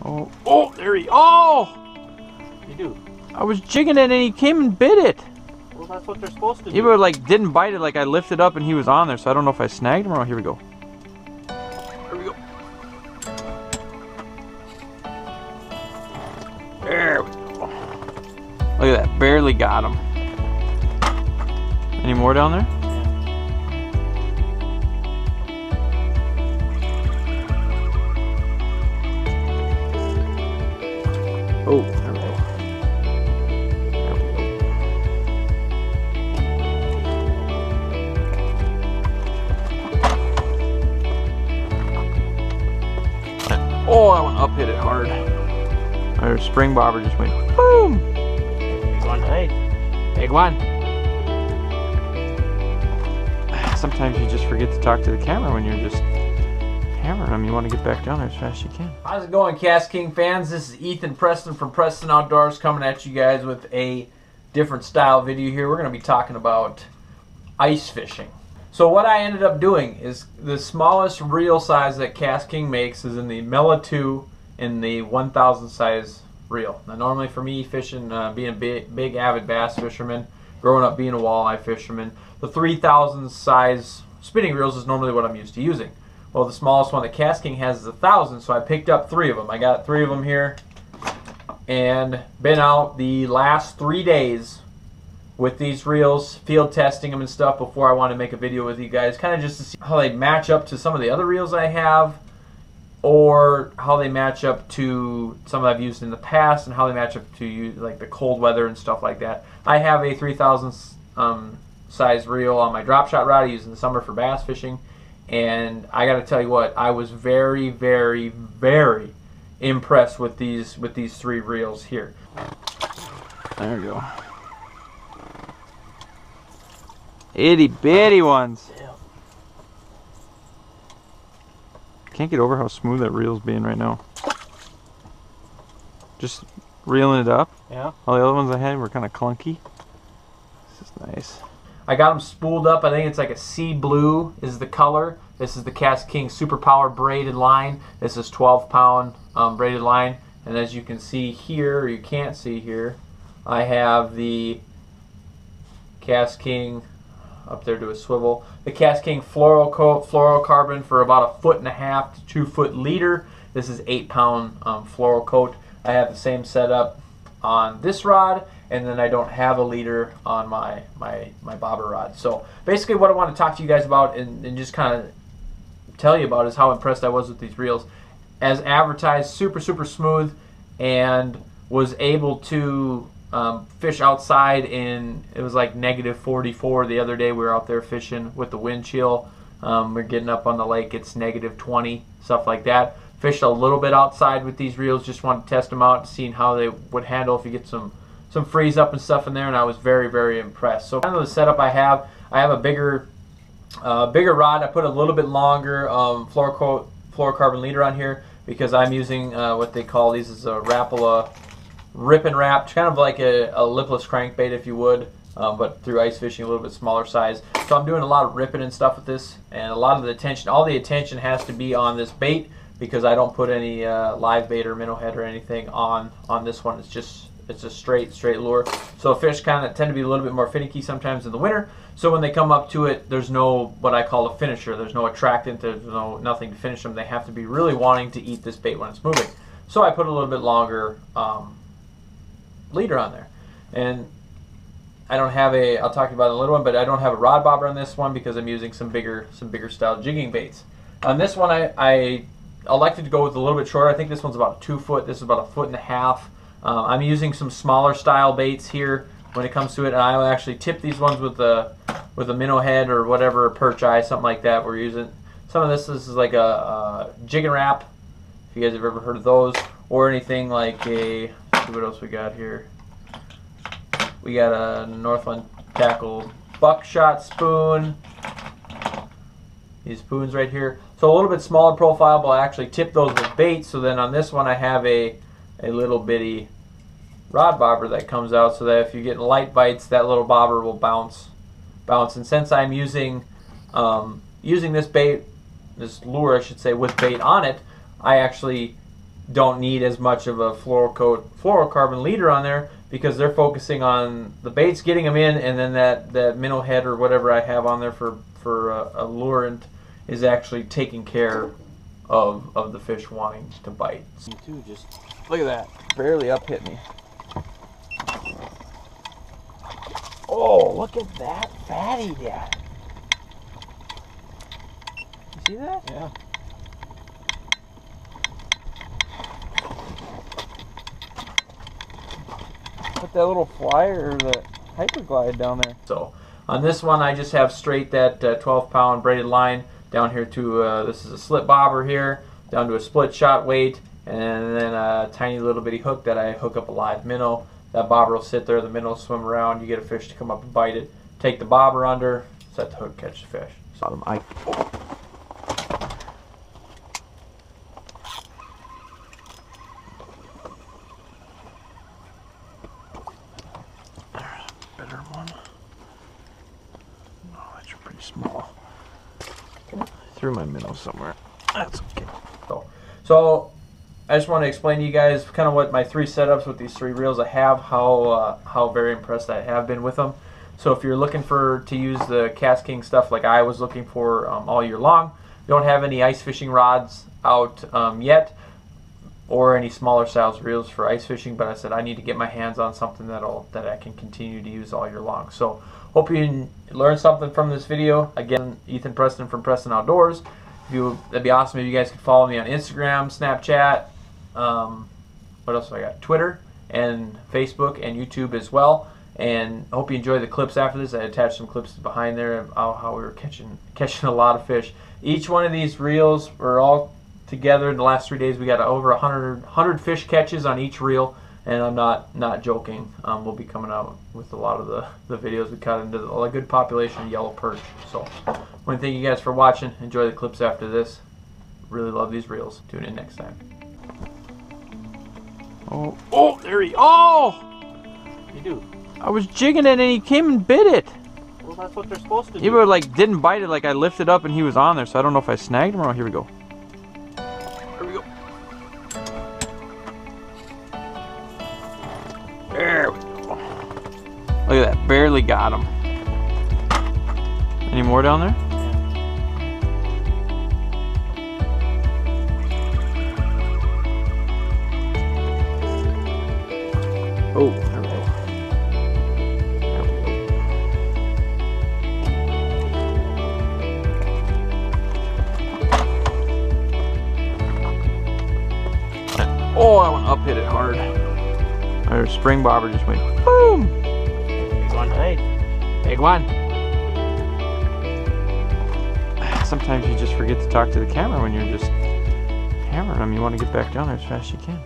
Oh, oh, there he, oh! You do. I was jigging it and he came and bit it. Well, that's what they're supposed to do. He would, like, didn't bite it, like I lifted up and he was on there, so I don't know if I snagged him or not. Here we go. Here we go. There we go. Look at that, barely got him. Any more down there? Oh, there we go. There we go. Oh, that one up hit it hard. Our spring bobber just went boom. Big one, hey. Big one. Sometimes you just forget to talk to the camera when you're just hammering them. You want to get back down there as fast as you can. How's it going, KastKing fans? This is Ethen Preston from Preston Outdoors coming at you guys with a different style video here. We're going to be talking about ice fishing. So what I ended up doing is the smallest reel size that KastKing makes is in the Mela II in the 1,000 size reel. Now normally for me fishing, being a big avid bass fisherman, growing up being a walleye fisherman, the 3,000 size spinning reels is normally what I'm used to using. Well, the smallest one that KastKing has is 1,000, so I picked up 3 of them. I got 3 of them here and been out the last 3 days with these reels, field testing them and stuff before I want to make a video with you guys, kind of just to see how they match up to some of the other reels I have, or how they match up to some I've used in the past, and how they match up to like the cold weather and stuff like that. I have a 3,000 size reel on my drop shot rod I use in the summer for bass fishing, and I got to tell you what, I was very, very, very impressed with these 3 reels here. There we go. Itty bitty ones. Yeah. Can't get over how smooth that reel's being right now. Just reeling it up. Yeah. All the other ones I had were kind of clunky. This is nice. I got them spooled up. I think it's like a sea blue is the color. This is the KastKing Superpower braided line. This is 12-pound braided line. And as you can see here, or you can't see here, I have the KastKing, up there to a swivel, the KastKing fluorocarbon for about 1.5 to 2 foot leader. This is 8-pound fluorocoat. I have the same setup on this rod, and then I don't have a leader on my bobber rod. So basically what I want to talk to you guys about and just kind of tell you about is how impressed I was with these reels. As advertised, super smooth, and was able to fish outside in, it was like -44 the other day. We were out there fishing with the wind chill. We're getting up on the lake, it's -20, stuff like that. Fished a little bit outside with these reels, just wanted to test them out, seeing how they would handle if you get some freeze up and stuff in there, and I was very, very impressed. So kind of the setup I have a bigger rod. I put a little bit longer fluorocarbon leader on here because I'm using what they call, these is a Rapala Rip and Wrap, kind of like a lipless crankbait if you would, but through ice fishing a little bit smaller size. So I'm doing a lot of ripping and stuff with this, and a lot of the attention, all the attention has to be on this bait because I don't put any live bait or minnow head or anything on this one. It's a straight lure. So fish kind of tend to be a little bit more finicky sometimes in the winter. So when they come up to it, there's no what I call a finisher. There's no attractant. There's nothing to finish them. They have to be really wanting to eat this bait when it's moving. So I put a little bit longer leader on there, and I don't have a, I'll talk about it in a little one, but I don't have a rod bobber on this one because I'm using some bigger style jigging baits. On this one, I elected to go with a little bit shorter. I think this one's about 2 foot. This is about 1.5 feet. I'm using some smaller style baits here when it comes to it, and I'll actually tip these ones with a minnow head or whatever, a perch eye, something like that. We're using some of this. This is like a jig and wrap, if you guys have ever heard of those, or anything like a, let's see what else we got here. We got a Northland Tackle buckshot spoon. These spoons right here. So a little bit smaller profile, but I actually tip those with bait. So then on this one I have a little bitty rod bobber that comes out, so that if you're getting light bites, that little bobber will bounce. And since I'm using this bait, this lure I should say, with bait on it, I actually don't need as much of a fluorocarbon leader on there because they're focusing on the baits, getting them in, and then that minnow head or whatever I have on there for a lurant is actually taking care of the fish wanting to bite. Me too, just Look at that. Barely up hit me. Oh, look at that fatty, Dad. You see that? yeah. Put that little flyer or the hyperglide down there. So on this one, I just have straight that 12-pound braided line down here to this is a slip bobber here, down to a split shot weight, and then a tiny little bitty hook that I hook up a live minnow. That bobber will sit there, the minnow will swim around, you get a fish to come up and bite it. Take the bobber under, set the hook, catch the fish. So better one. Oh, that's pretty small. I threw my minnow somewhere. That's okay. So I just want to explain to you guys kind of what my 3 setups with these 3 reels I have, how very impressed I have been with them. So if you're looking to use the KastKing stuff like I was looking for all year long, you don't have any ice fishing rods out yet, or any smaller styles reels for ice fishing, but I said I need to get my hands on something that I can continue to use all year long. So hope you learned something from this video. Again, Ethen Preston from Preston Outdoors. That'd be awesome if you guys could follow me on Instagram, Snapchat, what else do I got? Twitter and Facebook and YouTube as well. And I hope you enjoy the clips after this. I attached some clips behind there of how we were catching a lot of fish. Each one of these reels were all together in the last 3 days. We got over 100 fish catches on each reel, and I'm not joking. We'll be coming out with a lot of the videos we caught into a good population of yellow perch. So I want to thank you guys for watching. Enjoy the clips after this. Really love these reels. Tune in next time. Oh, there he. Oh! You do. I was jigging it and he came and bit it. Well, that's what they're supposed to do. He would like didn't bite it, like I lifted up and he was on there, so I don't know if I snagged him or not. Here we go. Here we go. There we go. Look at that, barely got him. Any more down there? Oh, there we go. There we go. Oh, that one up hit it hard. Our spring bobber just went boom. Big one. Hey. Big one. Sometimes you just forget to talk to the camera when you're just hammering them. You want to get back down there as fast as you can.